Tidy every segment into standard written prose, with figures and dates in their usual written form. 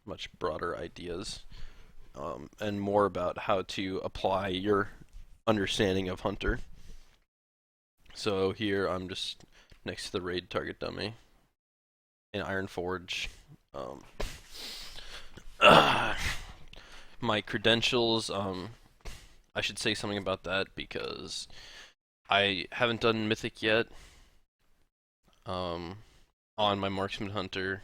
much broader ideas, and more about how to apply your understanding of Hunter. So here I'm just next to the raid target dummy in Iron Forge. Um, my credentials, I should say something about that because I haven't done Mythic yet. Um, on my Marksman Hunter,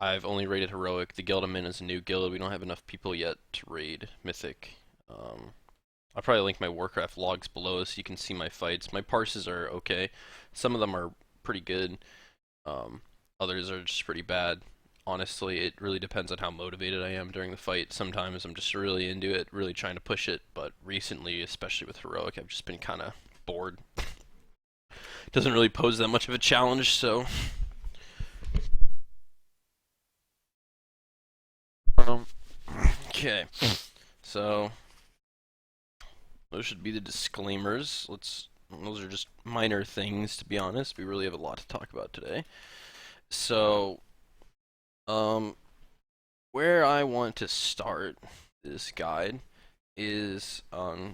I've only raided Heroic. The guild I'm in is a new guild. We don't have enough people yet to raid Mythic. I'll probably link my Warcraft logs below so you can see my fights. My parses are okay. Some of them are pretty good. Um, Others are just pretty bad. Honestly, it really depends on how motivated I am during the fight. Sometimes I'm just really into it, really trying to push it, but recently, especially with Heroic, I've just been kind of bored. It doesn't really pose that much of a challenge, so... Um, okay, so those should be the disclaimers. Those are just minor things, to be honest. We really have a lot to talk about today. So, um, where I want to start this guide is,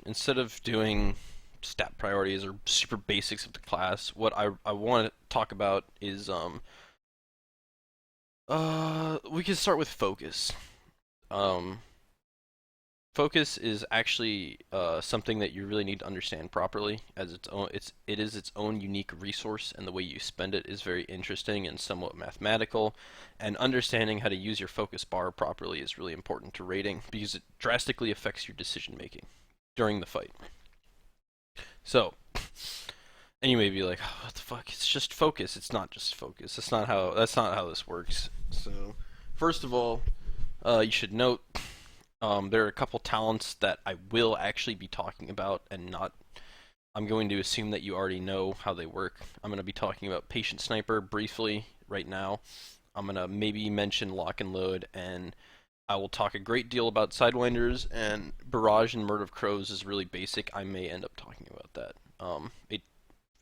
instead of doing stat priorities or super basics of the class, what I want to talk about is, we can start with focus. Um, Focus is actually something that you really need to understand properly, as it is its own unique resource, and the way you spend it is very interesting and somewhat mathematical. And understanding how to use your focus bar properly is really important to raiding because it drastically affects your decision making during the fight. So, and you may be like, oh, "What the fuck? It's just focus." It's not just focus. That's not how this works. So, first of all, you should note there are a couple talents that I will actually be talking about and not. I'm going to assume that you already know how they work. I'm going to be talking about Patient Sniper briefly right now. I'm going to maybe mention Lock and Load, and I will talk a great deal about Sidewinders, and Barrage and Murder of Crows is really basic. I may end up talking about that.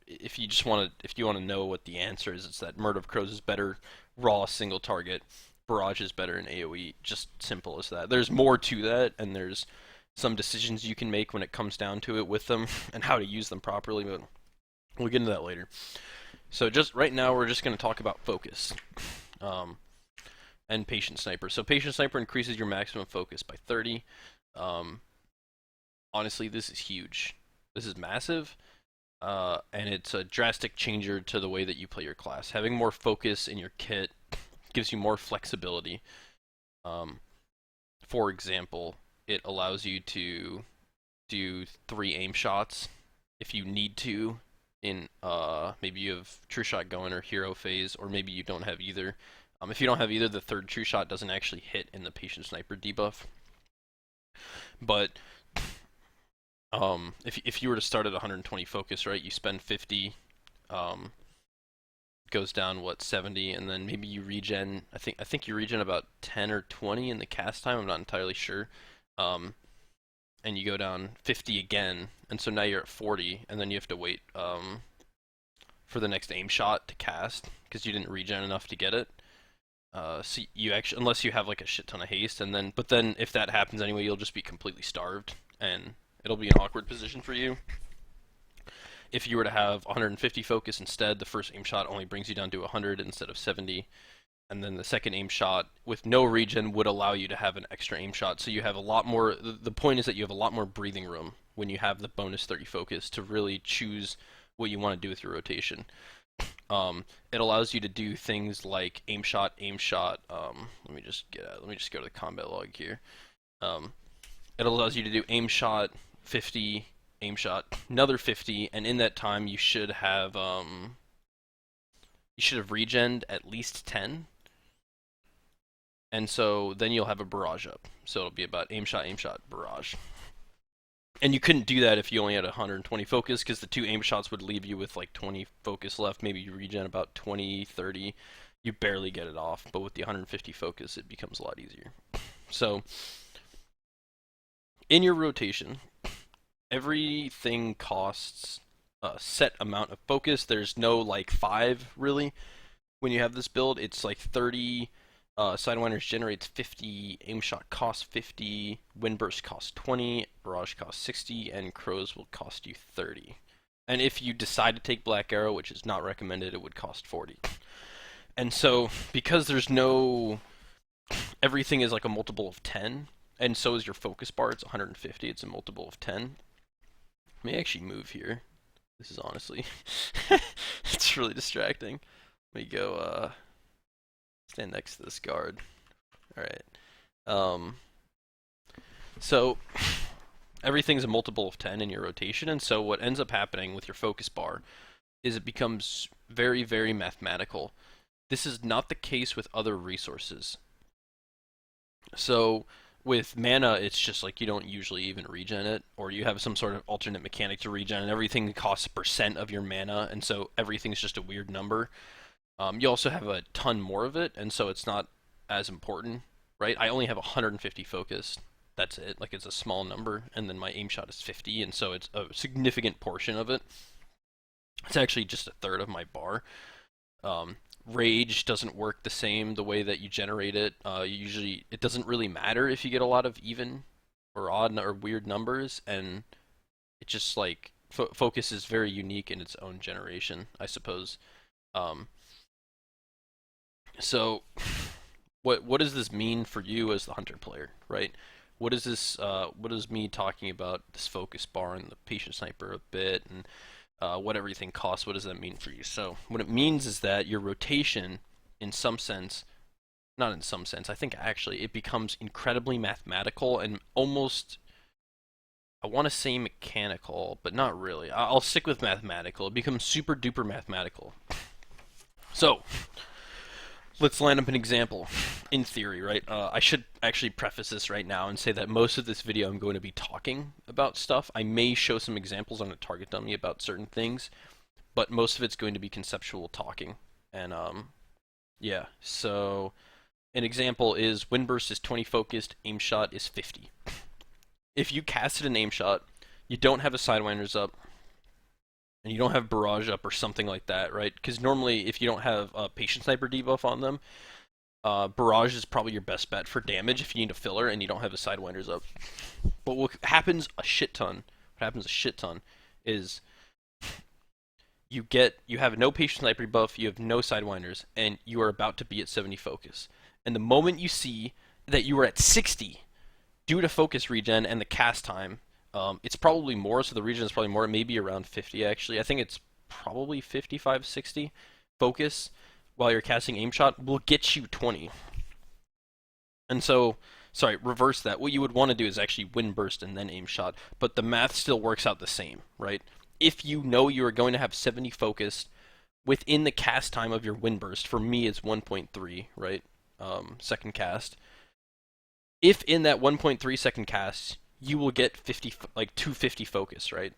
If you just if you want to know what the answer is, it's that Murder of Crows is better raw single target. Barrage is better in AoE. Just simple as that. There's more to that, and there's some decisions you can make when it comes down to it with them and how to use them properly, but we'll get into that later. So just right now, we're just going to talk about focus and Patient Sniper. So Patient Sniper increases your maximum focus by 30. Honestly, this is huge. This is massive. And it's a drastic changer to the way that you play your class. Having more focus in your kit gives you more flexibility. For example, it allows you to do 3 aim shots if you need to in maybe you have True Shot going or Hero Phase, or maybe you don't have either. If you don't have either, the third True Shot doesn't actually hit in the Patient Sniper debuff. But if you were to start at 120 focus, right, you spend 50, goes down what 70, and then maybe you regen. I think you regen about 10 or 20 in the cast time. I'm not entirely sure. And you go down 50 again, and so now you're at 40, and then you have to wait for the next aim shot to cast because you didn't regen enough to get it. So you actually, unless you have like a shit ton of haste, but then if that happens anyway, you'll just be completely starved, and it'll be an awkward position for you. If you were to have 150 focus instead, the first aim shot only brings you down to 100 instead of 70. And then the second aim shot with no regen would allow you to have an extra aim shot. So you have a lot more. The point is that you have a lot more breathing room when you have the bonus 30 focus to really choose what you want to do with your rotation. It allows you to do things like aim shot, aim shot. Let me just go to the combat log here. It allows you to do aim shot 50. Aim shot another 50, and in that time you should have regened at least 10, and so then you'll have a barrage up. So it'll be about aim shot, barrage. And you couldn't do that if you only had 120 focus, because the 2 aim shots would leave you with like 20 focus left. Maybe you regen about 20, 30. You barely get it off, but with the 150 focus, it becomes a lot easier. So in your rotation, everything costs a set amount of focus. There's no like 5 really. When you have this build, it's like 30, Sidewinders generates 50, aim shot costs 50, windburst costs 20, barrage costs 60, and crows will cost you 30. And if you decide to take black arrow, which is not recommended, it would cost 40. And so, because there's no, everything is like a multiple of 10, and so is your focus bar. It's 150. It's a multiple of 10. Let me actually move here. This is honestly, it's really distracting. Let me go stand next to this guard. All right. Um, so everything's a multiple of 10 in your rotation, and so what ends up happening with your focus bar is it becomes very, very mathematical. This is not the case with other resources. So with mana, it's just like you don't usually even regen it, or you have some sort of alternate mechanic to regen, and everything costs a percent of your mana, and so everything's just a weird number. You also have a ton more of it, and so it's not as important, right? I only have 150 focus. That's it. Like, it's a small number, and then my aim shot is 50, and so it's a significant portion of it. It's actually just a third of my bar. Rage doesn't work the same the way that you generate it. Usually, it doesn't really matter if you get a lot of even or odd or weird numbers, and it just like focus is very unique in its own generation, I suppose. Um, so, what does this mean for you as the hunter player, right? What is this? What is me talking about this focus bar and the patient sniper a bit, and what everything costs? What does that mean for you? So, what it means is that your rotation, in some sense, not in some sense, I think actually it becomes incredibly mathematical and almost, I want to say mechanical, but not really. I'll stick with mathematical. It becomes super duper mathematical. So, let's line up an example. In theory, right? I should actually preface this right now and say that most of this video I'm going to be talking about stuff. I may show some examples on a target dummy about certain things, but most of it's going to be conceptual talking. And yeah, so an example is windburst is 20 focused, aim shot is 50. If you casted an aim shot, you don't have a sidewinders up, and you don't have barrage up or something like that, right? Because normally, if you don't have a patient sniper debuff on them, barrage is probably your best bet for damage if you need a filler and you don't have a sidewinders up. But what happens a shit ton is you have no patient sniper buff, you have no sidewinders, and you are about to be at 70 focus. And the moment you see that you are at 60 due to focus regen and the cast time, it's probably more, so the regen is probably more, maybe around 50 actually. I think it's probably 55, 60 focus while you're casting aim shot will get you 20. And so, sorry, reverse that. What you would want to do is actually wind burst and then aim shot, but the math still works out the same, right? If you know you are going to have 70 focused within the cast time of your wind burst, for me it's 1.3, right? Second cast. If in that 1.3 second cast you will get 50, like 250 focus, right?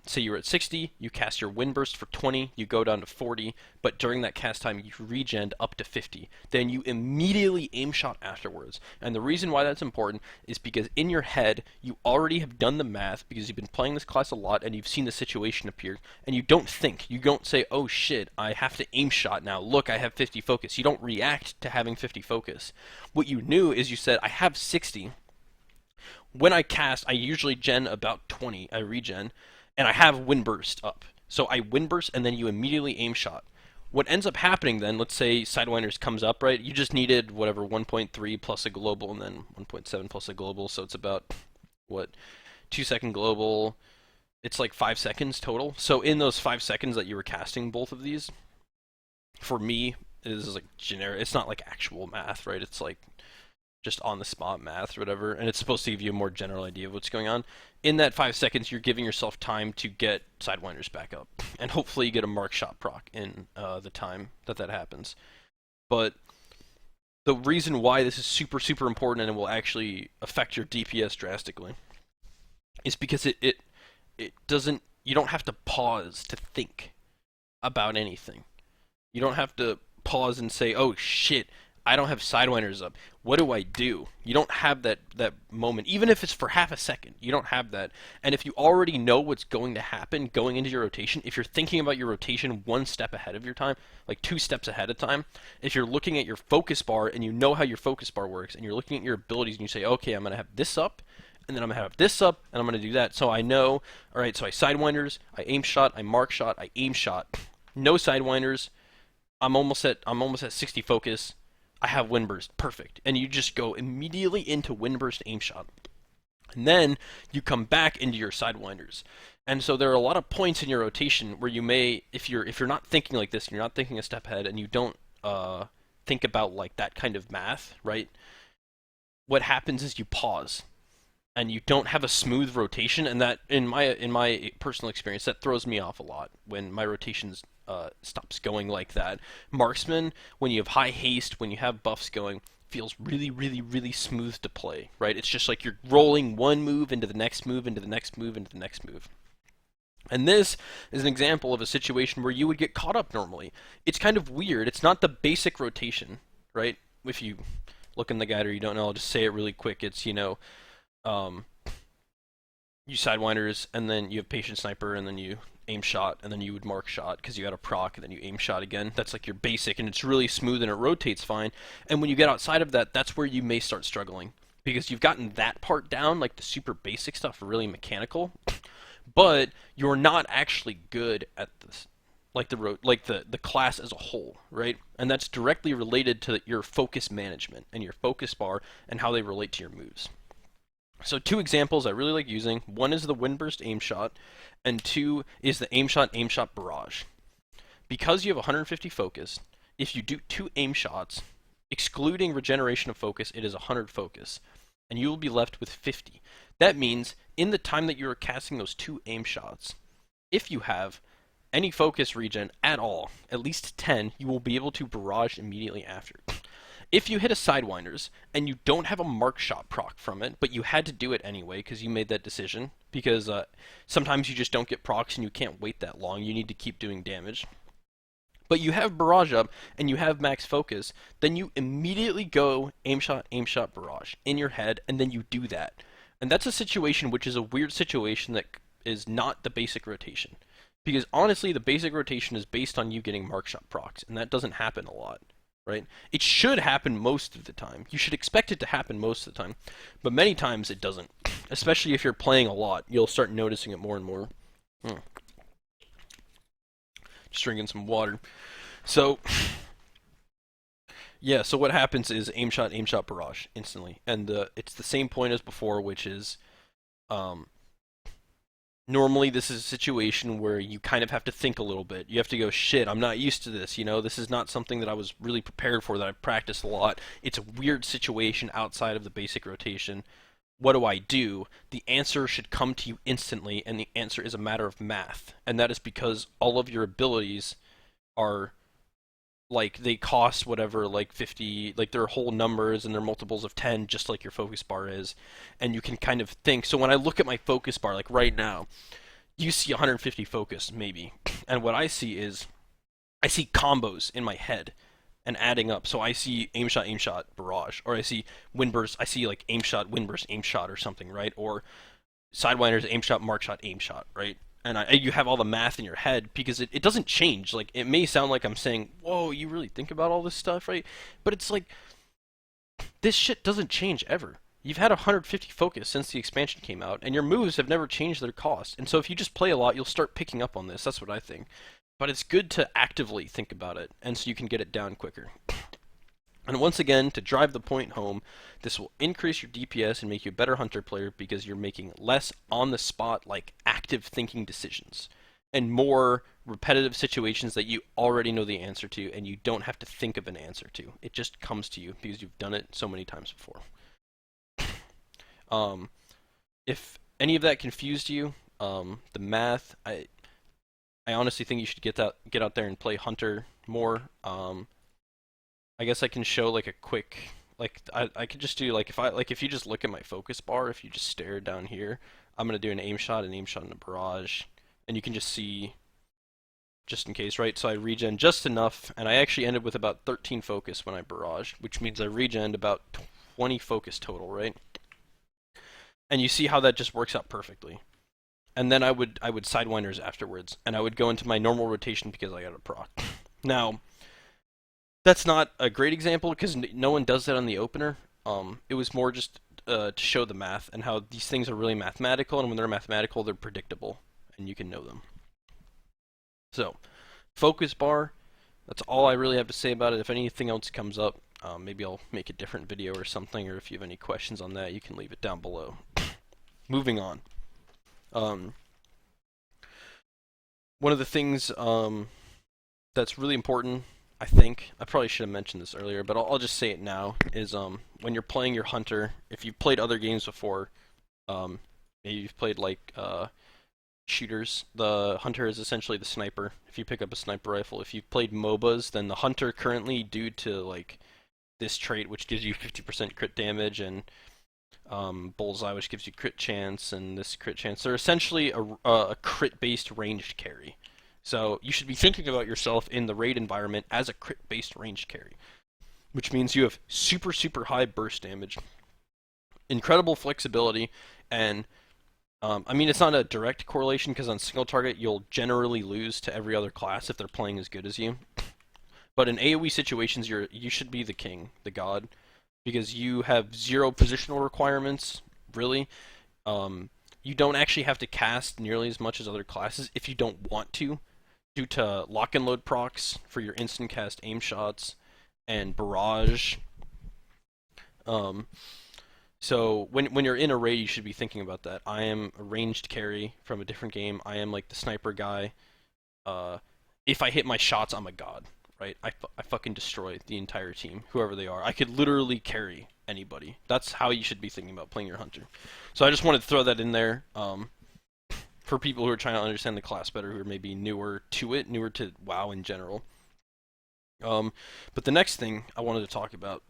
Say you're at 60, you cast your wind burst for 20, you go down to 40, but during that cast time you regen up to 50. Then you immediately aim shot afterwards. And the reason why that's important is because in your head you already have done the math because you've been playing this class a lot and you've seen the situation appear, and you don't think, you don't say, oh shit, I have to aim shot now, look, I have 50 focus. You don't react to having 50 focus. What you knew is you said, I have 60. When I cast, I usually gen about 20, I regen, and I have wind burst up. So I wind burst, and then you immediately aim shot. What ends up happening then, let's say Sidewinders comes up, right? You just needed, whatever, 1.3 plus a global, and then 1.7 plus a global, so it's about, what, 2-second global. It's like 5 seconds total. So in those 5 seconds that you were casting both of these, for me, it is like generic. It's not like actual math, right? It's like just on the spot math or whatever, and it's supposed to give you a more general idea of what's going on. In that 5 seconds, you're giving yourself time to get Sidewinders back up, and hopefully you get a mark shot proc in the time that happens. But the reason why this is super, super important and it will actually affect your DPS drastically is because it doesn't, you don't have to pause to think about anything. You don't have to pause and say, oh shit, I don't have Sidewinders up. What do I do? You don't have that moment, even if it's for half a second. You don't have that. And if you already know what's going to happen going into your rotation, if you're thinking about your rotation one step ahead of your time, like 2 steps ahead of time, if you're looking at your focus bar and you know how your focus bar works, and you're looking at your abilities and you say, okay, I'm gonna have this up, and then I'm gonna have this up, and I'm gonna do that. So I know, all right. So I Sidewinders, I aim shot, I mark shot, I aim shot. No Sidewinders. I'm almost at 60 focus. I have Windburst. Perfect. And you just go immediately into Windburst aim shot. And then you come back into your Sidewinders. And so there are a lot of points in your rotation where you may, if you're not thinking like this, and you're not thinking a step ahead, and you don't think about like that kind of math, right? What happens is you pause and you don't have a smooth rotation, and that in my personal experience, that throws me off a lot when my rotations stops going like that. Marksman, when you have high haste, when you have buffs going, feels really, really, really smooth to play, right? It's just like you're rolling one move into the next move, into the next move, into the next move. And this is an example of a situation where you would get caught up normally. It's kind of weird. It's not the basic rotation, right? If you look in the guide or you don't know, I'll just say it really quick. It's, um, you Sidewinders, and then you have Patient Sniper, and then you aim shot, and then you would mark shot because you got a proc, and then you aim shot again. That's like your basic, and it's really smooth and it rotates fine. And when you get outside of that, that's where you may start struggling because you've gotten that part down, like the super basic stuff, really mechanical, but you're not actually good at this, like the class as a whole, right? And that's directly related to your focus management and your focus bar and how they relate to your moves. So 2 examples I really like using. One is the Windburst aim shot, and 2 is the aim shot barrage. Because you have 150 focus, if you do 2 aim shots, excluding regeneration of focus, it is 100 focus, and you will be left with 50. That means in the time that you are casting those 2 aim shots, if you have any focus regen at all, at least 10, you will be able to barrage immediately after. If you hit a Sidewinders and you don't have a mark shot proc from it, but you had to do it anyway because you made that decision, because sometimes you just don't get procs and you can't wait that long, you need to keep doing damage, but you have barrage up and you have max focus, then you immediately go aim shot, barrage in your head, and then you do that. And that's a situation which is a weird situation that is not the basic rotation. Because honestly, the basic rotation is based on you getting mark shot procs, and that doesn't happen a lot. Right? It should happen most of the time. You should expect it to happen most of the time, but many times it doesn't. Especially if you're playing a lot, you'll start noticing it more and more. Just drinking some water. So, yeah. So what happens is aim shot, barrage instantly, and it's the same point as before, which is, normally this is a situation where you kind of have to think a little bit. You have to go, shit, I'm not used to this, this is not something that I was really prepared for, that I've practiced a lot. It's a weird situation outside of the basic rotation. What do I do? The answer should come to you instantly, and the answer is a matter of math. And that is because all of your abilities are, like, they cost whatever, like 50, like they're whole numbers and they're multiples of 10, just like your focus bar is. And you can kind of think. So when I look at my focus bar, like right now, you see 150 focus, maybe. And what I see is, I see combos in my head and adding up. So I see aim shot, barrage. Or I see Windburst, I see like aim shot, Windburst, aim shot or something, right? Or Sidewinders, aim shot, aim shot, right? And you have all the math in your head because it doesn't change. Like, it may sound like I'm saying, whoa, you really think about all this stuff, right? But it's like, this shit doesn't change ever. You've had 150 focus since the expansion came out, and your moves have never changed their cost. And so if you just play a lot, you'll start picking up on this. That's what I think. But it's good to actively think about it, and so you can get it down quicker. And once again, to drive the point home, this will increase your DPS and make you a better hunter player because you're making less on-the-spot, like, active thinking decisions, and more repetitive situations that you already know the answer to, and you don't have to think of an answer to. It just comes to you because you've done it so many times before. If any of that confused you, the math, I honestly think you should get out there and play hunter more. I guess I can show like a quick, like I could just do like if you just look at my focus bar, if you just stare down here, I'm gonna do an aim shot, and a barrage, and you can just see just in case, right? So I regen just enough, and I actually ended with about 13 focus when I barraged, which means I regened about 20 focus total, right? And you see how that just works out perfectly. And then I would Sidewinders afterwards, and I would go into my normal rotation because I got a proc. Now, that's not a great example because no one does that on the opener. It was more just to show the math and how these things are really mathematical, and when they're mathematical, they're predictable, and you can know them. So, focus bar, that's all I really have to say about it. If anything else comes up, maybe I'll make a different video or something, or if you have any questions on that, you can leave it down below. Moving on. One of the things that's really important, I think, I probably should have mentioned this earlier, but I'll just say it now, is when you're playing your hunter, if you've played other games before, maybe you've played like shooters, the hunter is essentially the sniper. If you pick up a sniper rifle, if you've played MOBAs, then the hunter currently, due to like this trait, which gives you 50% crit damage, and bullseye, which gives you crit chance, and this crit chance, they're essentially a crit-based ranged carry. So you should be thinking about yourself in the raid environment as a crit-based ranged carry, which means you have super, super high burst damage, incredible flexibility, and I mean, it's not a direct correlation because on single target you'll generally lose to every other class if they're playing as good as you. But in AoE situations, you should be the king, the god, because you have zero positional requirements, really. You don't actually have to cast nearly as much as other classes if you don't want to, due to lock and load procs for your instant cast aim shots and barrage. So when you're in a raid, you should be thinking about that. I am a ranged carry from a different game. I am like the sniper guy. If I hit my shots, I'm a god, right? I fucking destroy the entire team, whoever they are. I could literally carry anybody. That's how you should be thinking about playing your hunter. So I just wanted to throw that in there for people who are trying to understand the class better, who are maybe newer to it, newer to WoW in general. But the next thing I wanted to talk about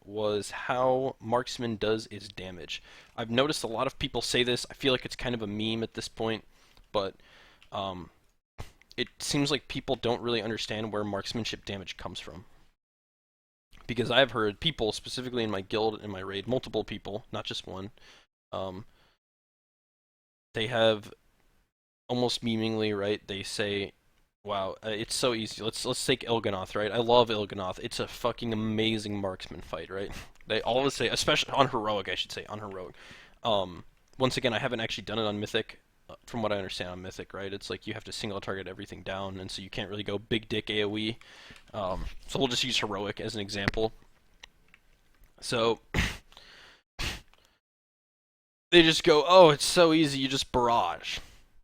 was how marksman does its damage. I've noticed a lot of people say this. I feel like it's kind of a meme at this point, but it seems like people don't really understand where marksmanship damage comes from. Because I've heard people, specifically in my guild, in my raid, multiple people, not just one, they have, almost memingly, right, they say, wow, it's so easy. Let's take Il'gynoth, right? I love Il'gynoth. It's a fucking amazing marksman fight, right? They always say, especially on heroic, I should say, on heroic. Once again, I haven't actually done it on mythic. From what I understand on mythic, right? It's like you have to single target everything down, and so you can't really go big dick AoE. So we'll just use heroic as an example. So they just go, oh, it's so easy, you just barrage.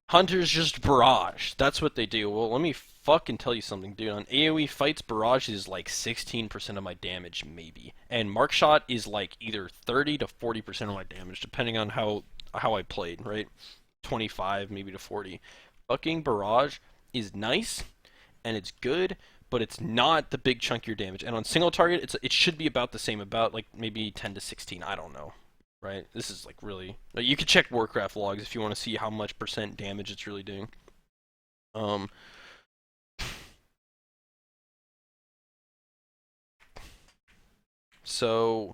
Hunters just barrage. That's what they do. Well, let me fucking tell you something, dude. On AoE fights, barrage is like 16% of my damage, maybe. And mark shot is like either 30 to 40% of my damage, depending on how I played, right? 25, maybe to 40. Fucking barrage is nice, and it's good, but it's not the big chunkier damage. And on single target, it should be about the same, about like maybe 10 to 16. I don't know. Right? This is like really... You could check Warcraft logs if you want to see how much percent damage it's really doing. So...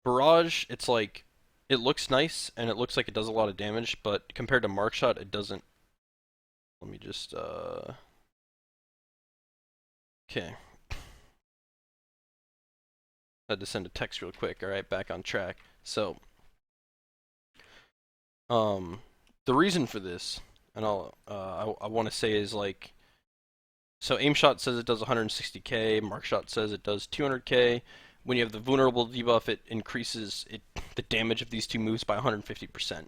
Barrage, it's like... It looks nice, and it looks like it does a lot of damage, but compared to Markshot, it doesn't... Let me just, Okay. I had to send a text real quick. Alright, back on track. So... the reason for this, and I want to say is like, so Aimshot says it does 160k, Markshot says it does 200k. When you have the vulnerable debuff, it increases the damage of these two moves by 150%.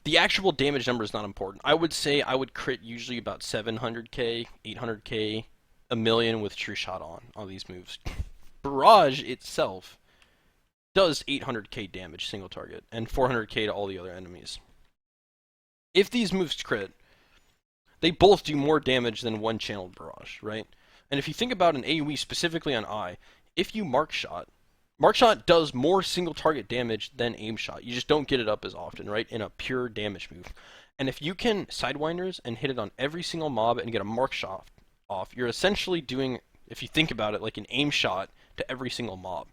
The actual damage number is not important. I would say I would crit usually about 700k, 800k, a million with True Shot on these moves. Barrage itself does 800k damage single target, and 400k to all the other enemies. If these moves crit, they both do more damage than one channeled barrage, right? And if you think about an AoE specifically on Eye, if you Markshot does more single target damage than Aimshot. You just don't get it up as often, right? In a pure damage move. And if you can Sidewinders and hit it on every single mob and get a mark shot off, you're essentially doing, if you think about it, like an aim shot to every single mob.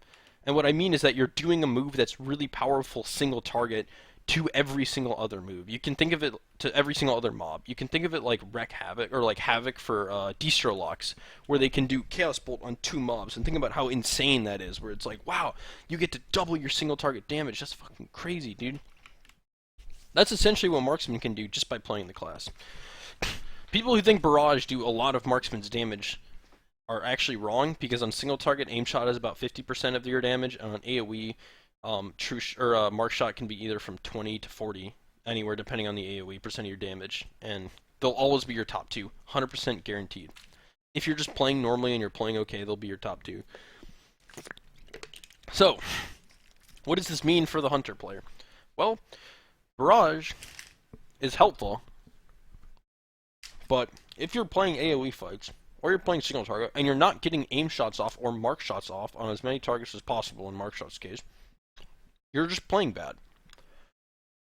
And what I mean is that you're doing a move that's really powerful single target to every single other move. You can think of it to every single other mob. You can think of it like Wreck Havoc, or like Havoc for Destro Locks, where they can do Chaos Bolt on 2 mobs. And think about how insane that is, where it's like, wow, you get to double your single target damage. That's fucking crazy, dude. That's essentially what Marksman can do just by playing the class. People who think Barrage do a lot of Marksman's damage are actually wrong, because on single target, aim shot is about 50% of your damage, and on AoE, mark shot can be either from 20 to 40, anywhere depending on the AoE percent of your damage, and they'll always be your top 2, 100% guaranteed. If you're just playing normally and you're playing okay, they'll be your top 2. So, what does this mean for the Hunter player? Well, Barrage is helpful, but if you're playing AoE fights, or you're playing single target, and you're not getting aim shots off or mark shots off on as many targets as possible in mark shots case, you're just playing bad.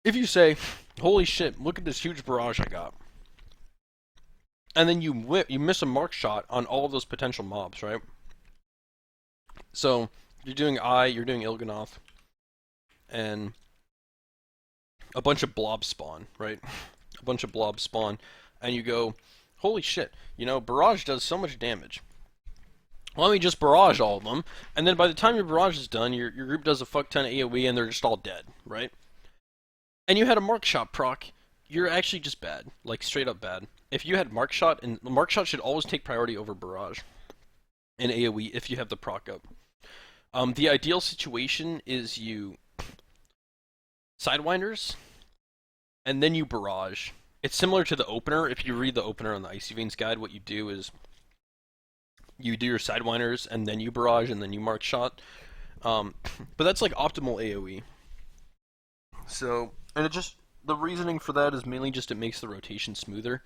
If you say, holy shit, look at this huge barrage I got, and then you miss a mark shot on all of those potential mobs, right? So, you're doing you're doing Il'gynoth, and a bunch of blobs spawn, right? A bunch of blobs spawn, and you go, holy shit, you know, barrage does so much damage. Let me just barrage all of them, and then by the time your barrage is done, your group does a fuck ton of AoE and they're just all dead, right? And you had a mark shot proc, you're actually just bad, like straight up bad. If you had mark shot, and mark shot should always take priority over barrage in AoE if you have the proc up. The ideal situation is you Sidewinders, and then you barrage. It's similar to the opener. If you read the opener on the Icy Veins guide, what you do is you do your Sidewinders, and then you barrage, and then you mark shot. But that's like optimal AoE. So, and it just, the reasoning for that is mainly just it makes the rotation smoother.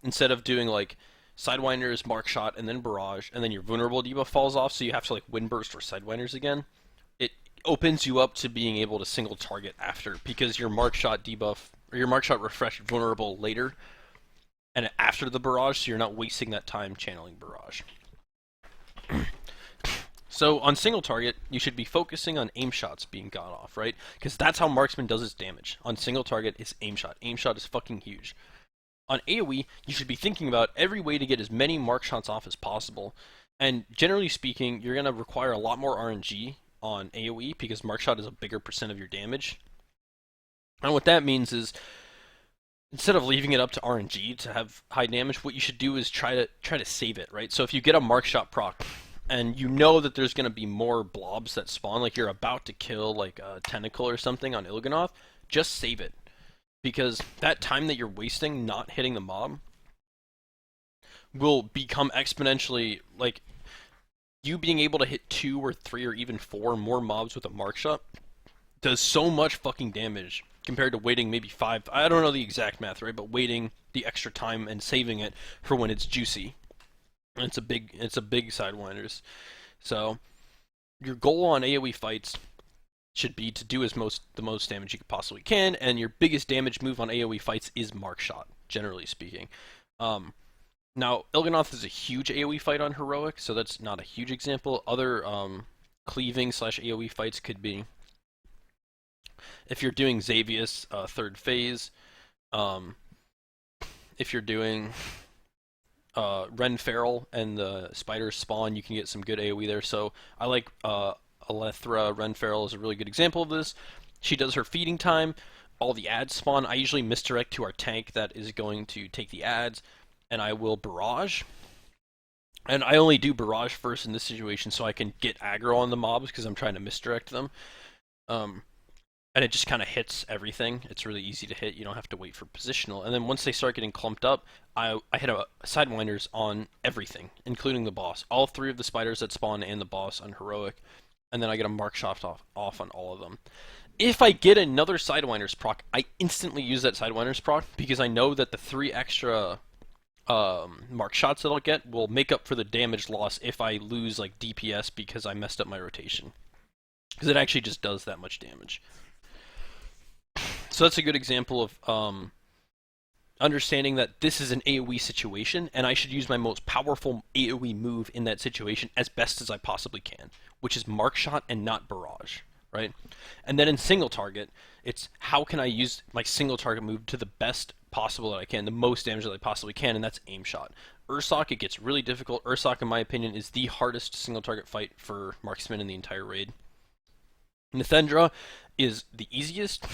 Instead of doing like Sidewinders, mark shot, and then barrage, and then your vulnerable debuff falls off, so you have to like wind burst or Sidewinders again. It opens you up to being able to single target after, because your mark shot debuff, or your mark shot refresh vulnerable later, and after the barrage, so you're not wasting that time channeling barrage. So on single target, you should be focusing on aim shots being got off, right? Because that's how Marksman does his damage. On single target, it's aim shot. Aim shot is fucking huge. On AoE, you should be thinking about every way to get as many mark shots off as possible. And generally speaking, you're going to require a lot more RNG on AoE, because mark shot is a bigger percent of your damage. And what that means is, instead of leaving it up to RNG to have high damage, what you should do is try to save it, right? So if you get a mark shot proc, and you know that there's going to be more blobs that spawn, like you're about to kill like a tentacle or something on Il'gynoth, just save it. Because that time that you're wasting not hitting the mob will become exponentially, like, you being able to hit 2 or 3 or even 4 more mobs with a mark shot does so much fucking damage compared to waiting maybe 5, I don't know the exact math, right, but waiting the extra time and saving it for when it's juicy. And it's a big Sidewinders. So, your goal on AoE fights should be to do the most damage you possibly can, and your biggest damage move on AoE fights is mark shot, generally speaking. Now, Il'gynoth is a huge AoE fight on Heroic, so that's not a huge example. Other cleaving / AoE fights could be, if you're doing Xavius, third phase, if you're doing Ren Feral and the spiders spawn, you can get some good AoE there. So I like Alethra. Ren Feral is a really good example of this. She does her feeding time, all the ads spawn. I usually misdirect to our tank that is going to take the ads, and I will barrage. And I only do barrage first in this situation so I can get aggro on the mobs, because I'm trying to misdirect them. And it just kind of hits everything. It's really easy to hit. You don't have to wait for positional. And then once they start getting clumped up, I hit a Sidewinders on everything, including the boss. All 3 of the spiders that spawn and the boss on Heroic. And then I get a mark shot off on all of them. If I get another Sidewinders proc, I instantly use that Sidewinders proc, because I know that the 3 extra mark shots that I'll get will make up for the damage loss if I lose like DPS because I messed up my rotation. Because it actually just does that much damage. So that's a good example of Understanding that this is an AoE situation and I should use my most powerful AoE move in that situation as best as I possibly can, which is Mark Shot and not Barrage, right? And then in single target, it's how can I use my single target move to the best possible that I can, the most damage that I possibly can, and that's Aim Shot. Ursoc, it gets really difficult. Ursoc, in my opinion, is the hardest single target fight for marksman in the entire raid. Nithendra is the easiest,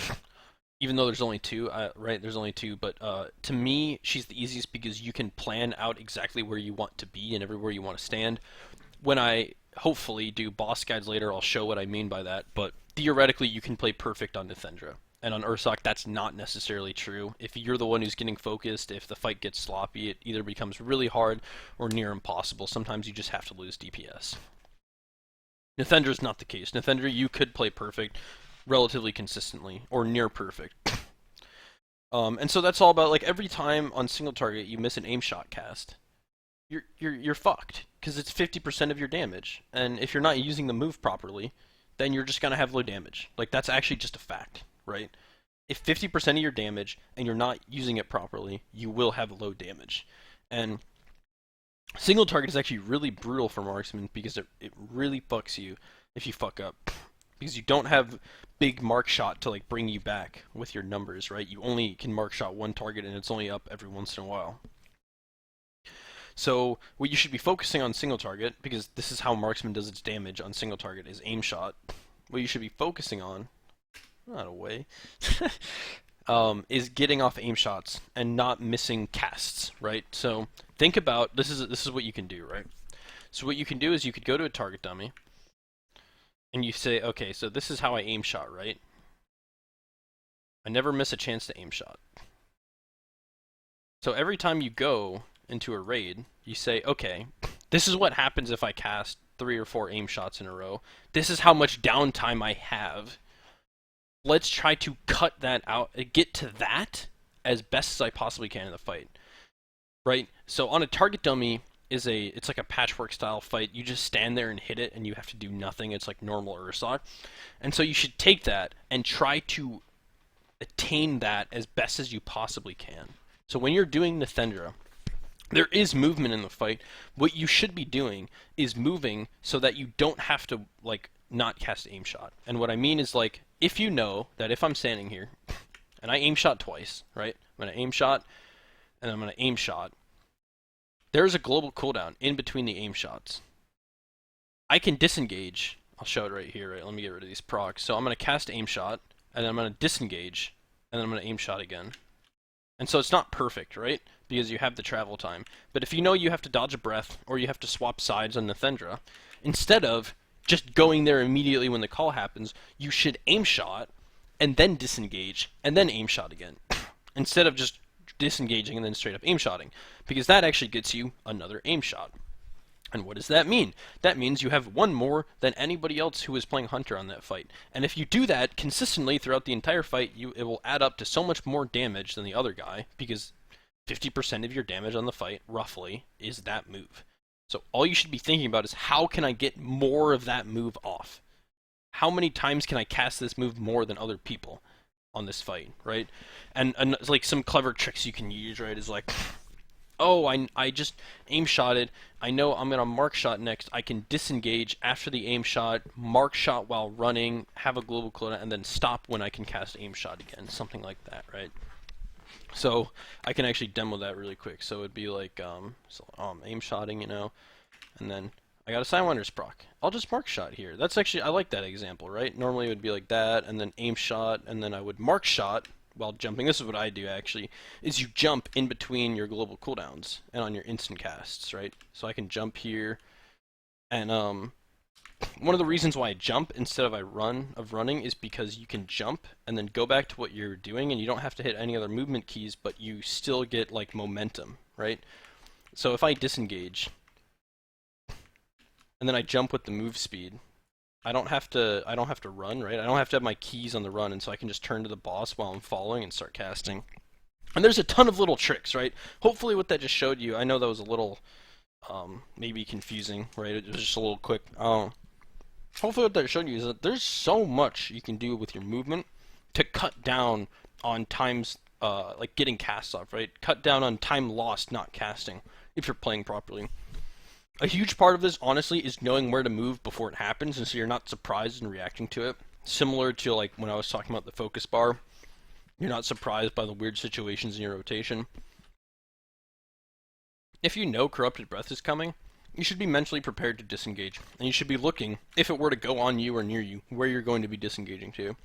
even though there's only two, right? There's only two, but to me, she's the easiest because you can plan out exactly where you want to be and everywhere you want to stand. When I hopefully do boss guides later, I'll show what I mean by that, but theoretically, you can play perfect on Nithendra. And on Ursoc, that's not necessarily true. If you're the one who's getting focused, if the fight gets sloppy, it either becomes really hard or near impossible. Sometimes you just have to lose DPS. Nithendra's not the case. Nithendra, you could play perfect relatively consistently, or near perfect. And so that's all about, like, every time on single target you miss an aim shot cast, you're fucked, because it's 50% of your damage. And if you're not using the move properly, then you're just gonna have low damage. Like, that's actually just a fact, right? If 50% of your damage and you're not using it properly, you will have low damage. And single target is actually really brutal for marksmen because it really fucks you if you fuck up. Because you don't have big mark shot to like bring you back with your numbers, right? You only can mark shot one target and it's only up every once in a while. So what you should be focusing on single target, because this is how marksman does its damage on single target, is aim shot. What you should be focusing on, not away, is getting off aim shots and not missing casts, right? So think about this is what you can do, right? So what you can do is you could go to a target dummy and you say, okay, so this is how I aim shot, right? I never miss a chance to aim shot. So every time you go into a raid, you say, okay, this is what happens if I cast 3 or 4 aim shots in a row. This is how much downtime I have. Let's try to cut that out, get to that as best as I possibly can in the fight, right? So on a target dummy, it's like a patchwork style fight. You just stand there and hit it and you have to do nothing. It's like normal Ursoc. And so you should take that and try to attain that as best as you possibly can. So when you're doing Nithendra, there is movement in the fight. What you should be doing is moving so that you don't have to like not cast aim shot. And what I mean is, like, if you know that if I'm standing here and I aim shot twice, right? I'm going to aim shot and I'm going to aim shot. There's a global cooldown in between the aim shots. I can disengage. I'll show it right here, right? Let me get rid of these procs. So I'm going to cast aim shot, and then I'm going to disengage, and then I'm going to aim shot again. And so it's not perfect, right? Because you have the travel time. But if you know you have to dodge a breath, or you have to swap sides on Nithendra, instead of just going there immediately when the call happens, you should aim shot, and then disengage, and then aim shot again. Instead of just disengaging and then straight up aim shotting, because that actually gets you another aim shot. And what does that mean? That means you have one more than anybody else who is playing Hunter on that fight. And if you do that consistently throughout the entire fight, it will add up to so much more damage than the other guy, because 50% of your damage on the fight, roughly, is that move. So all you should be thinking about is, how can I get more of that move off? How many times can I cast this move more than other people on this fight, right? And like some clever tricks you can use, right, is like, oh, I just aim shotted. I know I'm going to mark shot next. I can disengage after the aim shot, mark shot while running, have a global cooldown, and then stop when I can cast aim shot again. Something like that, right? So I can actually demo that really quick. So it'd be like, aim shotting, you know, and then I got a Sidewinders proc. I'll just mark shot here. That's actually, I like that example, right? Normally it would be like that, and then aim shot, and then I would mark shot while jumping. This is what I do, actually, is you jump in between your global cooldowns and on your instant casts, right? So I can jump here, and one of the reasons why I jump instead of running is because you can jump and then go back to what you're doing, and you don't have to hit any other movement keys, but you still get like momentum, right? So if I disengage and then I jump with the move speed, I don't have to run, right? I don't have to have my keys on the run, and so I can just turn to the boss while I'm following and start casting. And there's a ton of little tricks, right? Hopefully what that just showed you, I know that was a little maybe confusing, right? It was just a little quick. Hopefully what that showed you is that there's so much you can do with your movement to cut down on times like getting casts off, right? Cut down on time lost not casting if you're playing properly. A huge part of this, honestly, is knowing where to move before it happens, and so you're not surprised and reacting to it. Similar to like when I was talking about the focus bar, you're not surprised by the weird situations in your rotation. If you know Corrupted Breath is coming, you should be mentally prepared to disengage, and you should be looking, if it were to go on you or near you, where you're going to be disengaging to.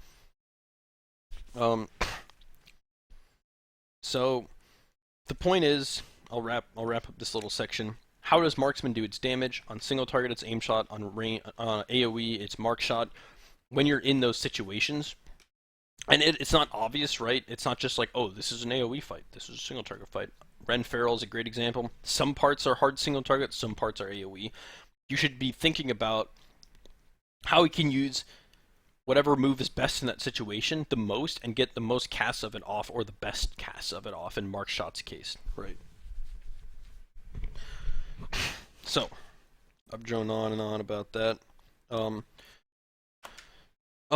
So the point is, I'll wrap up this little section. How does Marksman do its damage? On single target, it's aim shot. On AoE, it's mark shot. When you're in those situations, and it's not obvious, right? It's not just like, oh, this is an AoE fight. This is a single target fight. Ren Feral is a great example. Some parts are hard single target, some parts are AoE. You should be thinking about how you can use whatever move is best in that situation the most and get the most casts of it off, or the best casts of it off in Mark Shot's case. Right. So, I've droned on and on about that. Oh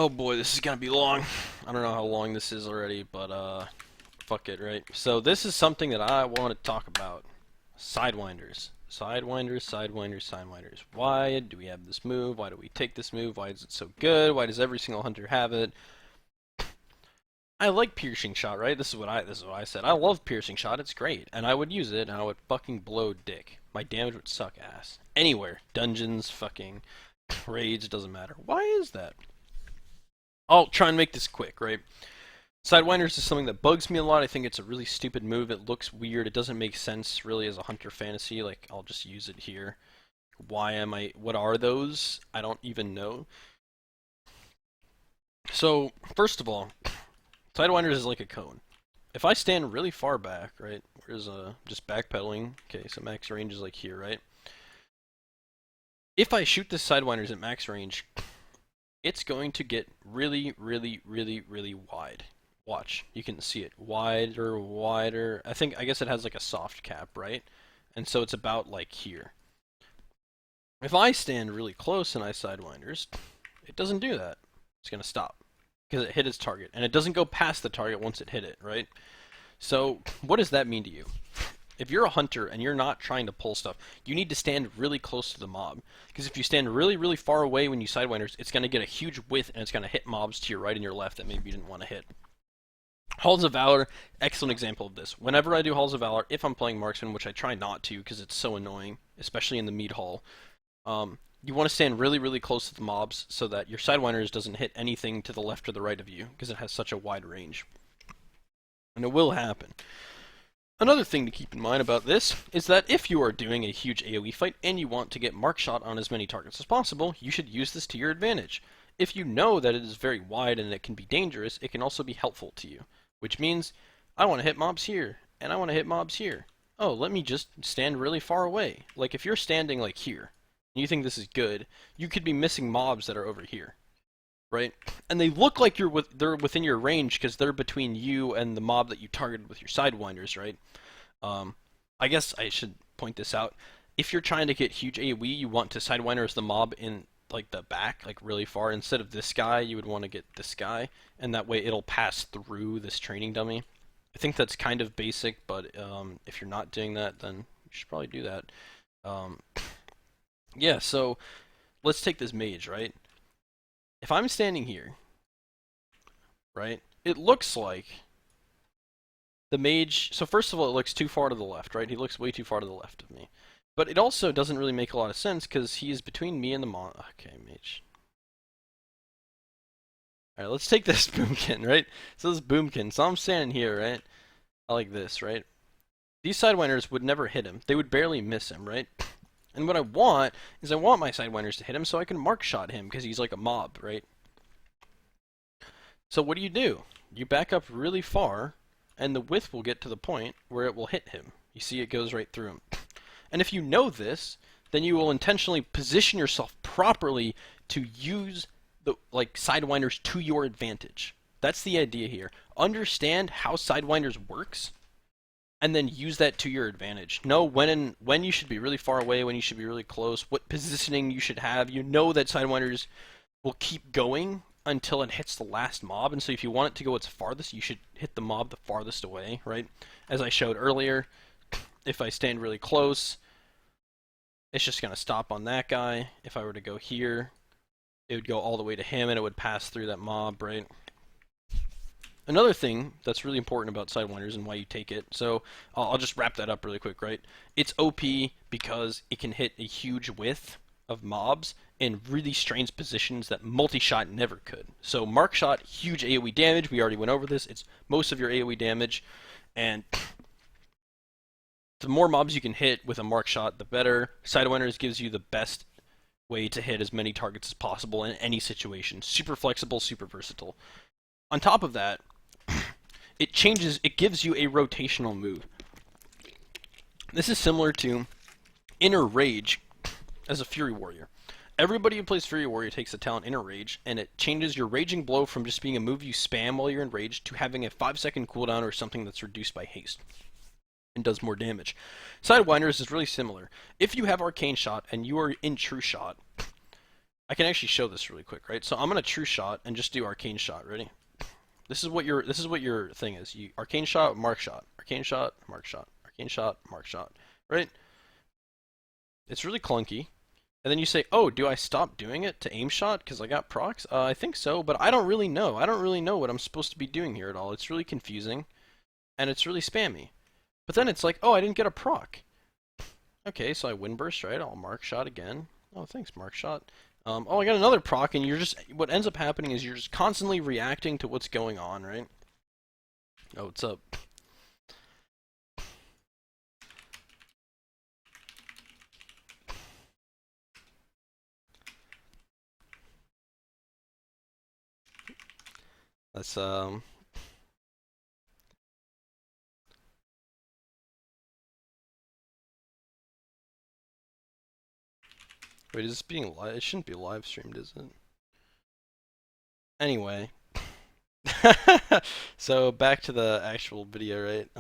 boy, this is gonna be long. I don't know how long this is already, but fuck it, right? So this is something that I want to talk about. Sidewinders. Sidewinders, Sidewinders, Sidewinders. Why do we have this move? Why do we take this move? Why is it so good? Why does every single hunter have it? I like piercing shot, right? This is what I said. I love piercing shot. It's great, and I would use it, and I would fucking blow dick. My damage would suck ass. Anywhere, dungeons, fucking raids, doesn't matter. Why is that? I'll try and make this quick, right? Sidewinders is something that bugs me a lot. I think it's a really stupid move. It looks weird. It doesn't make sense really as a hunter fantasy. Like, I'll just use it here. What are those? I don't even know. So, first of all, Sidewinders is like a cone. If I stand really far back, right, where's just backpedaling, okay, so max range is like here, right? If I shoot this Sidewinders at max range, it's going to get really, really, really, really wide. Watch, you can see it wider, wider. I guess it has like a soft cap, right? And so it's about like here. If I stand really close and I Sidewinders, it doesn't do that. It's gonna stop because it hit its target, and it doesn't go past the target once it hit it, right? So what does that mean to you? If you're a hunter and you're not trying to pull stuff, you need to stand really close to the mob. Because if you stand really, really far away when you Sidewinders, it's going to get a huge width and it's going to hit mobs to your right and your left that maybe you didn't want to hit. Halls of Valor, excellent example of this. Whenever I do Halls of Valor, if I'm playing Marksman, which I try not to because it's so annoying, especially in the meat hall, you want to stand really, really close to the mobs so that your Sidewinders doesn't hit anything to the left or the right of you because it has such a wide range. And it will happen. Another thing to keep in mind about this is that if you are doing a huge AoE fight and you want to get mark shot on as many targets as possible, you should use this to your advantage. If you know that it is very wide and it can be dangerous, it can also be helpful to you. Which means, I want to hit mobs here, and I want to hit mobs here. Oh, let me just stand really far away. Like if you're standing like here, and you think this is good, you could be missing mobs that are over here. Right? And they look like they're within your range because they're between you and the mob that you targeted with your Sidewinders, right? I guess I should point this out. If you're trying to get huge AoE, you want to Sidewinders the mob in like the back, like really far. Instead of this guy, you would want to get this guy, and that way it'll pass through this training dummy. I think that's kind of basic, but if you're not doing that, then you should probably do that. Yeah, so let's take this mage, right? If I'm standing here, right, it looks like the mage... So first of all, it looks too far to the left, right? He looks way too far to the left of me. But it also doesn't really make a lot of sense because he is between me and the Okay, mage. Alright, let's take this boomkin, right? So this boomkin. So I'm standing here, right? I like this, right? These Sidewinders would never hit him. They would barely miss him, right? And what I want is I want my Sidewinders to hit him so I can mark shot him because he's like a mob, right? So what do? You back up really far, and the width will get to the point where it will hit him. You see it goes right through him. And if you know this, then you will intentionally position yourself properly to use the Sidewinders to your advantage. That's the idea here. Understand how Sidewinders works, and then use that to your advantage. Know when you should be really far away, when you should be really close, what positioning you should have. You know that Sidewinders will keep going until it hits the last mob, and so if you want it to go its farthest, you should hit the mob the farthest away, right? As I showed earlier, if I stand really close, it's just going to stop on that guy. If I were to go here, it would go all the way to him, and it would pass through that mob, right? Another thing that's really important about Sidewinders and why you take it, so I'll just wrap that up really quick, right? It's OP because it can hit a huge width of mobs in really strange positions that multi-shot never could. So Mark Shot, huge AoE damage, we already went over this, it's most of your AoE damage, and the more mobs you can hit with a Mark Shot, the better. Sidewinders gives you the best way to hit as many targets as possible in any situation. Super flexible, super versatile. On top of that, it gives you a rotational move. This is similar to Inner Rage as a Fury Warrior. Everybody who plays Fury Warrior takes the talent Inner Rage, and it changes your Raging Blow from just being a move you spam while you're enraged to having a 5-second cooldown or something that's reduced by haste and does more damage. Sidewinders is really similar. If you have Arcane Shot and you are in True Shot, I can actually show this really quick, right? So I'm gonna True Shot and just do Arcane Shot. Ready? This is what your thing is. You Arcane Shot, Mark Shot, Arcane Shot, Mark Shot, Arcane Shot, Mark Shot, right? It's really clunky. And then you say, oh, do I stop doing it to aim shot because I got procs? I think so, but I don't really know. I don't really know what I'm supposed to be doing here at all. It's really confusing, and it's really spammy. But then it's like, oh, I didn't get a proc. Okay, so I wind burst, right? I'll Mark Shot again. Oh, thanks, Mark Shot. Oh, I got another proc, and what ends up happening is you're just constantly reacting to what's going on, right? Oh, what's up? That's, Wait, is this being live? It shouldn't be live streamed, is it? Anyway. So, back to the actual video, right?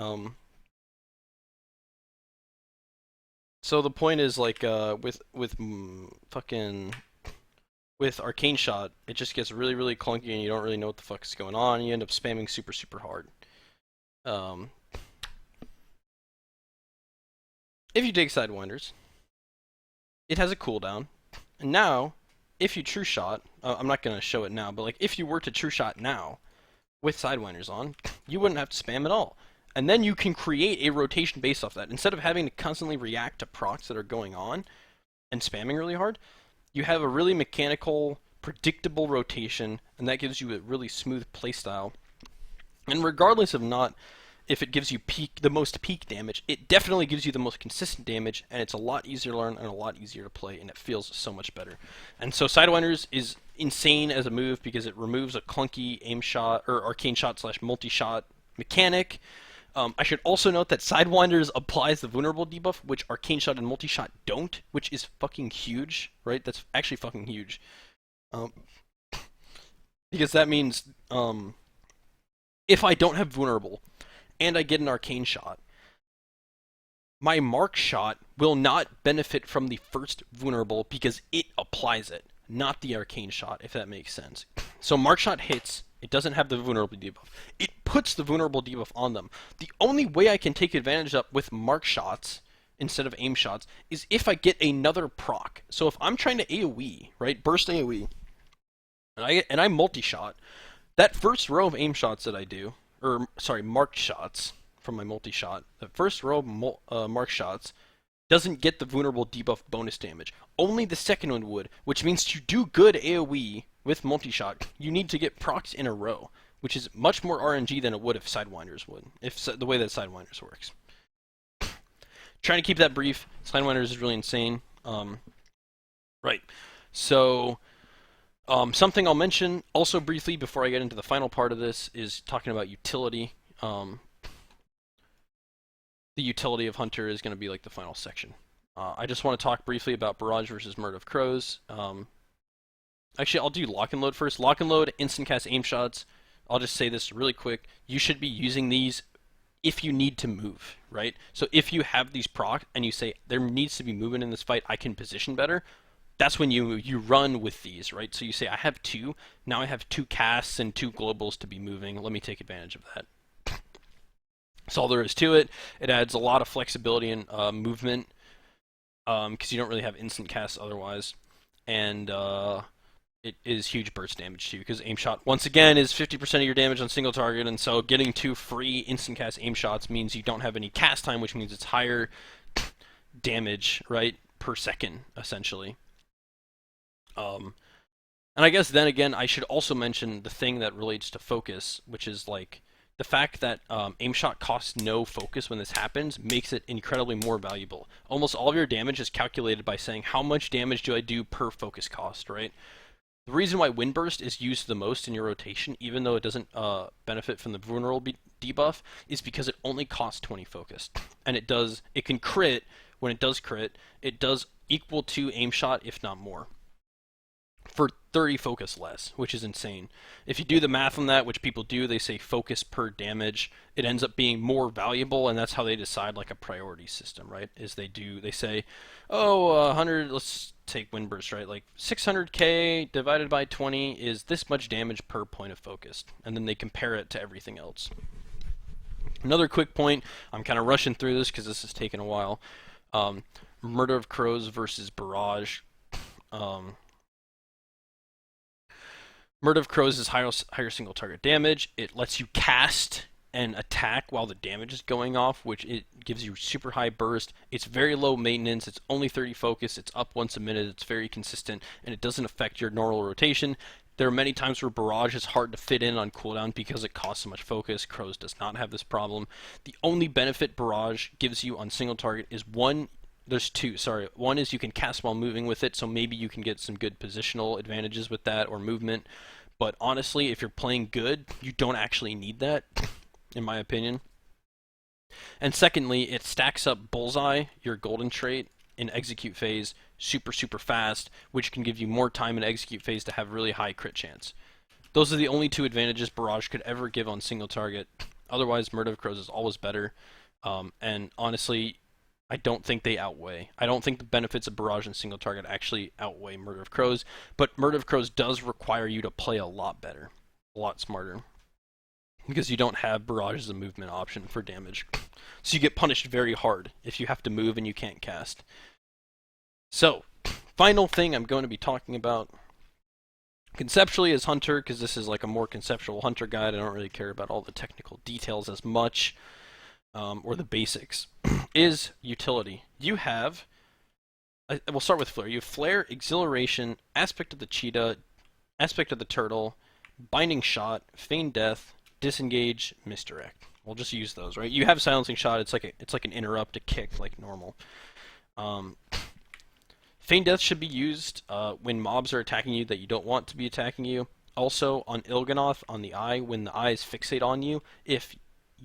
So the point is, like, with Arcane Shot, it just gets really, really clunky and you don't really know what the fuck is going on, and you end up spamming super, super hard. If you take Sidewinders, it has a cooldown, and now, if you True Shot, I'm not going to show it now, but like if you were to True Shot now, with Sidewinders on, you wouldn't have to spam at all. And then you can create a rotation based off that. Instead of having to constantly react to procs that are going on and spamming really hard, you have a really mechanical, predictable rotation, and that gives you a really smooth playstyle. And regardless of not if it gives you the most peak damage, it definitely gives you the most consistent damage, and it's a lot easier to learn and a lot easier to play, and it feels so much better. And so Sidewinders is insane as a move because it removes a clunky aim shot or Arcane Shot / multi-shot mechanic. I should also note that Sidewinders applies the vulnerable debuff, which Arcane Shot and multi-shot don't, which is fucking huge, right? That's actually fucking huge. Because that means if I don't have vulnerable and I get an Arcane Shot, my Mark Shot will not benefit from the first vulnerable because it applies it, not the Arcane Shot, if that makes sense. So Mark Shot hits, it doesn't have the vulnerable debuff. It puts the vulnerable debuff on them. The only way I can take advantage of with Mark Shots instead of aim shots is if I get another proc. So if I'm trying to AoE, right, burst AoE, and I multi-shot, that first row of aim shots that I do, or sorry, marked shots from my multi-shot, the first row of marked shots doesn't get the vulnerable debuff bonus damage. Only the second one would, which means to do good AoE with multi-shot, you need to get procs in a row, which is much more RNG than it would if Sidewinders would, if the way that Sidewinders works. Trying to keep that brief. Sidewinders is really insane. Right. So, something I'll mention also briefly before I get into the final part of this is talking about utility. The utility of Hunter is going to be like the final section. I just want to talk briefly about Barrage versus Murder of Crows. Actually, I'll do Lock and Load first. Lock and Load, instant cast aim shots. I'll just say this really quick. You should be using these if you need to move, right? So if you have these proc and you say there needs to be movement in this fight, I can position better, that's when you run with these, right? So you say, I have two, now I have two casts and two globals to be moving. Let me take advantage of that. That's all there is to it. It adds a lot of flexibility and movement because you don't really have instant casts otherwise, and it is huge burst damage too. Because aim shot once again is 50% of your damage on single target, and so getting two free instant cast aim shots means you don't have any cast time, which means it's higher damage, right, per second essentially. Um, and I guess then again, I should also mention the thing that relates to focus, which is like the fact that aim shot costs no focus when this happens makes it incredibly more valuable. Almost all of your damage is calculated by saying how much damage do I do per focus cost, right? The reason why Windburst is used the most in your rotation, even though it doesn't benefit from the vulnerable debuff, is because it only costs 20 focus, and it can crit. When it does crit, it does equal to aim shot, if not more, for 30 focus less, which is insane. If you do the math on that, which people do, they say focus per damage, it ends up being more valuable, and that's how they decide like a priority system, right? They say, oh, 100, let's take Windburst, right? Like 600k divided by 20 is this much damage per point of focus, and then they compare it to everything else. Another quick point, I'm kind of rushing through this because this has taken a while. Murder of Crows versus Barrage. Murder of Crows is higher single target damage. It lets you cast and attack while the damage is going off, which it gives you super high burst. It's very low maintenance. It's only 30 focus. It's up once a minute. It's very consistent, and it doesn't affect your normal rotation. There are many times where Barrage is hard to fit in on cooldown because it costs so much focus. Crows does not have this problem. The only benefit Barrage gives you on single target is one. There's two, sorry. One is you can cast while moving with it, so maybe you can get some good positional advantages with that or movement. But honestly, if you're playing good, you don't actually need that, in my opinion. And secondly, it stacks up Bullseye, your golden trait, in execute phase super, super fast, which can give you more time in execute phase to have really high crit chance. Those are the only two advantages Barrage could ever give on single target. Otherwise, Murder of Crows is always better. And honestly, I don't think they outweigh. I don't think the benefits of Barrage and single target actually outweigh Murder of Crows, but Murder of Crows does require you to play a lot better, a lot smarter, because you don't have Barrage as a movement option for damage. So you get punished very hard if you have to move and you can't cast. So, final thing I'm going to be talking about conceptually is Hunter, because this is like a more conceptual Hunter guide. I don't really care about all the technical details as much. Or the basics, is utility. You have, we'll start with Flare. You have Flare, Exhilaration, Aspect of the Cheetah, Aspect of the Turtle, Binding Shot, Feign Death, Disengage, Misdirect. We'll just use those, right? You have Silencing Shot. It's like an interrupt, a kick, like normal. Feign Death should be used when mobs are attacking you that you don't want to be attacking you. Also, on Il'gynoth, on the eye, when the eyes fixate on you, if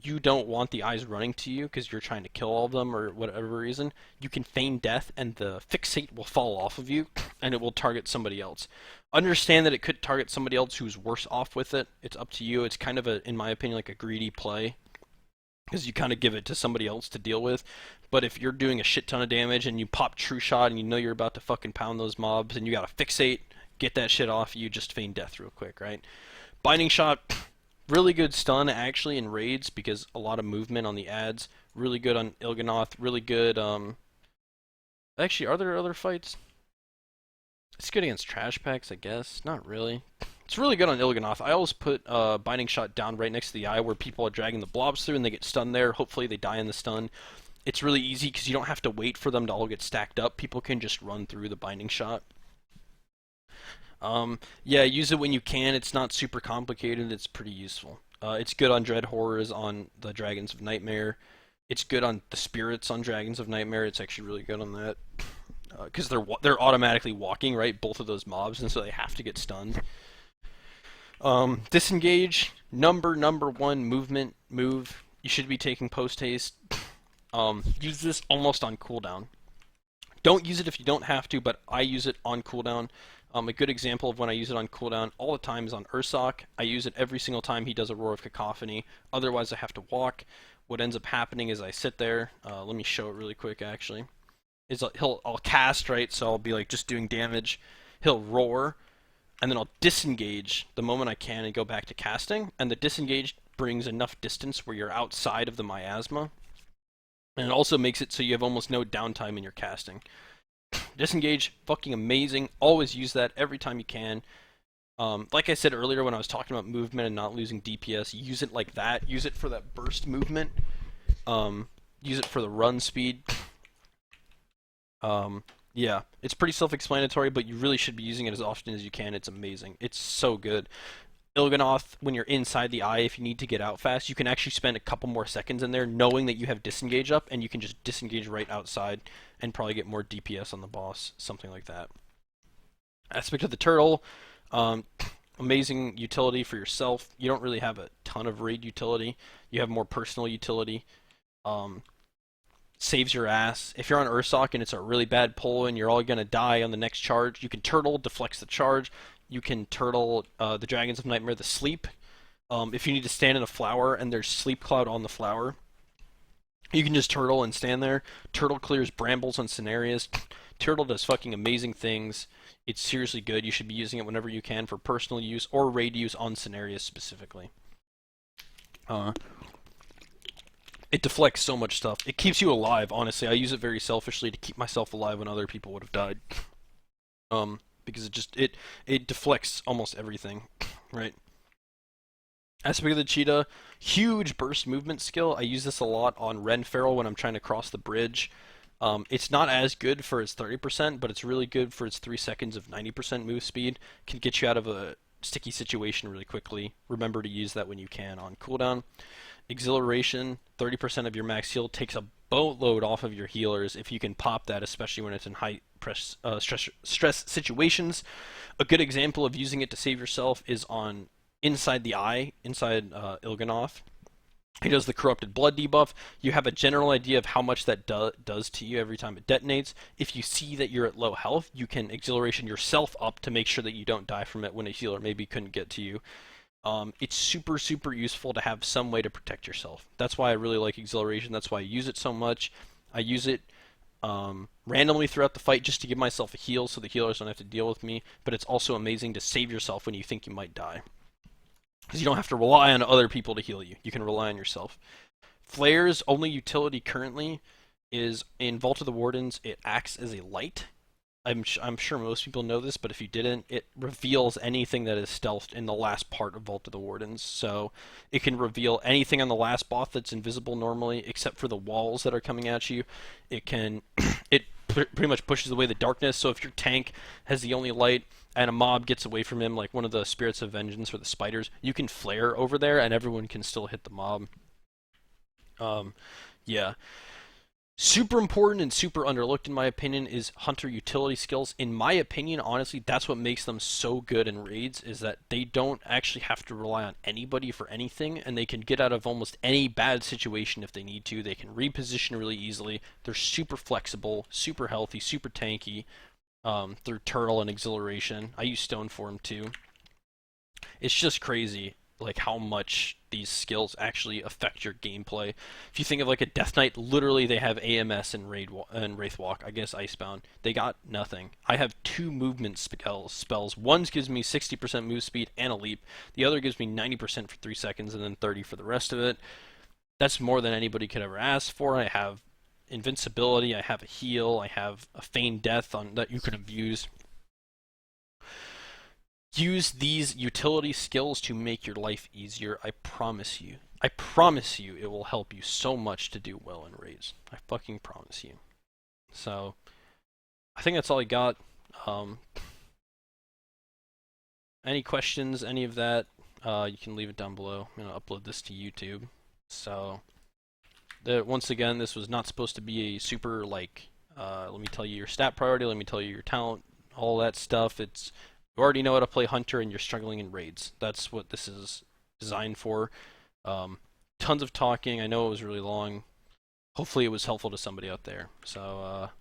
you don't want the eyes running to you because you're trying to kill all of them or whatever reason, you can feign death and the fixate will fall off of you and it will target somebody else. Understand that it could target somebody else who's worse off with it. It's up to you. It's kind of in my opinion, like a greedy play because you kind of give it to somebody else to deal with. But if you're doing a shit ton of damage and you pop True Shot and you know you're about to fucking pound those mobs and you got to fixate, get that shit off you, just feign death real quick, right? Binding Shot, really good stun actually in raids because a lot of movement on the ads. Really good on Il'gynoth. Really good. Actually, are there other fights? It's good against trash packs, I guess. Not really. It's really good on Il'gynoth. I always put Binding Shot down right next to the eye where people are dragging the blobs through and they get stunned there. Hopefully they die in the stun. It's really easy because you don't have to wait for them to all get stacked up. People can just run through the Binding Shot. Yeah, use it when you can. It's not super complicated. It's pretty useful. It's good on Dread Horrors on the Dragons of Nightmare. It's good on the Spirits on Dragons of Nightmare. It's actually really good on that. Because they're automatically walking, right? Both of those mobs, and so they have to get stunned. Disengage, number one movement move. You should be taking post haste. Use this almost on cooldown. Don't use it if you don't have to, but I use it on cooldown. A good example of when I use it on cooldown all the time is on Ursoc. I use it every single time he does a Roar of Cacophony. Otherwise, I have to walk. What ends up happening is I sit there. Let me show it really quick, actually. is I'll cast, right, so I'll be like just doing damage. He'll roar, and then I'll disengage the moment I can and go back to casting. And the disengage brings enough distance where you're outside of the miasma, and it also makes it so you have almost no downtime in your casting. Disengage, fucking amazing. Always use that every time you can. Like I said earlier when I was talking about movement and not losing DPS, use it like that. Use it for that burst movement. Use it for the run speed. Yeah, it's pretty self-explanatory, but you really should be using it as often as you can. It's amazing. It's so good. Il'gynoth, when you're inside the eye, if you need to get out fast, you can actually spend a couple more seconds in there knowing that you have disengage up, and you can just disengage right outside and probably get more DPS on the boss, something like that. Aspect of the Turtle, amazing utility for yourself. You don't really have a ton of raid utility. You have more personal utility. Um, Saves your ass. If you're on Ursoc and it's a really bad pull and you're all gonna die on the next charge, you can turtle, deflects the charge. You can turtle the Dragons of Nightmare, the sleep. If you need to stand in a flower and there's sleep cloud on the flower, you can just turtle and stand there. Turtle clears brambles on Cenarius. Turtle does fucking amazing things. It's seriously good. You should be using it whenever you can for personal use or raid use on Cenarius specifically. It deflects so much stuff. It keeps you alive, honestly. I use it very selfishly to keep myself alive when other people would have died. Because it deflects almost everything, right? Aspect of the Cheetah, huge burst movement skill. I use this a lot on Ren Feral when I'm trying to cross the bridge. It's not as good for its 30%, but it's really good for its 3 seconds of 90% move speed. Can get you out of a sticky situation really quickly. Remember to use that when you can on cooldown. Exhilaration, 30% of your max heal takes a boatload off of your healers if you can pop that, especially when it's in high stress situations. A good example of using it to save yourself is on inside the eye, inside Il'gynoth. He does the corrupted blood debuff. You have a general idea of how much that does to you every time it detonates. If you see that you're at low health, you can exhilaration yourself up to make sure that you don't die from it when a healer maybe couldn't get to you. It's super, super useful to have some way to protect yourself. That's why I really like exhilaration. That's why I use it so much. I use it randomly throughout the fight just to give myself a heal so the healers don't have to deal with me, but it's also amazing to save yourself when you think you might die. Because you don't have to rely on other people to heal you. You can rely on yourself. Flare's only utility currently is in Vault of the Wardens, it acts as a light. I'm sure most people know this, but if you didn't, it reveals anything that is stealthed in the last part of Vault of the Wardens. So it can reveal anything on the last boss that's invisible normally, except for the walls that are coming at you. It can, it pretty much pushes away the darkness. So if your tank has the only light and a mob gets away from him, like one of the Spirits of Vengeance or the spiders, you can flare over there and everyone can still hit the mob. Yeah. Super important and super underlooked, in my opinion, is hunter utility skills. In my opinion, honestly, that's what makes them so good in raids, is that they don't actually have to rely on anybody for anything, and they can get out of almost any bad situation if they need to. They can reposition really easily. They're super flexible, super healthy, super tanky, through Turtle and Exhilaration. I use Stone Form too. It's just crazy like how much these skills actually affect your gameplay. If you think of like a Death Knight, literally they have AMS and Wraithwalk. I guess Icebound. They got nothing. I have 2 movement spells. One gives me 60% move speed and a leap. The other gives me 90% for 3 seconds and then 30 for the rest of it. That's more than anybody could ever ask for. I have invincibility. I have a heal. I have a feigned death on that you can abuse. Use these utility skills to make your life easier. I promise you. I promise you it will help you so much to do well in raids. I fucking promise you. So, I think that's all I got. Any questions, any of that, you can leave it down below. I'm going to upload this to YouTube. So, once again, this was not supposed to be a super, like, let me tell you your stat priority, let me tell you your talent, all that stuff. It's you already know how to play Hunter and you're struggling in raids. That's what this is designed for. Tons of talking. I know it was really long. Hopefully it was helpful to somebody out there. So,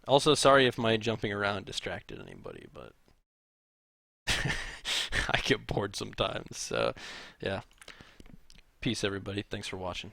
also sorry if my jumping around distracted anybody, but I get bored sometimes. So, yeah. Peace, everybody. Thanks for watching.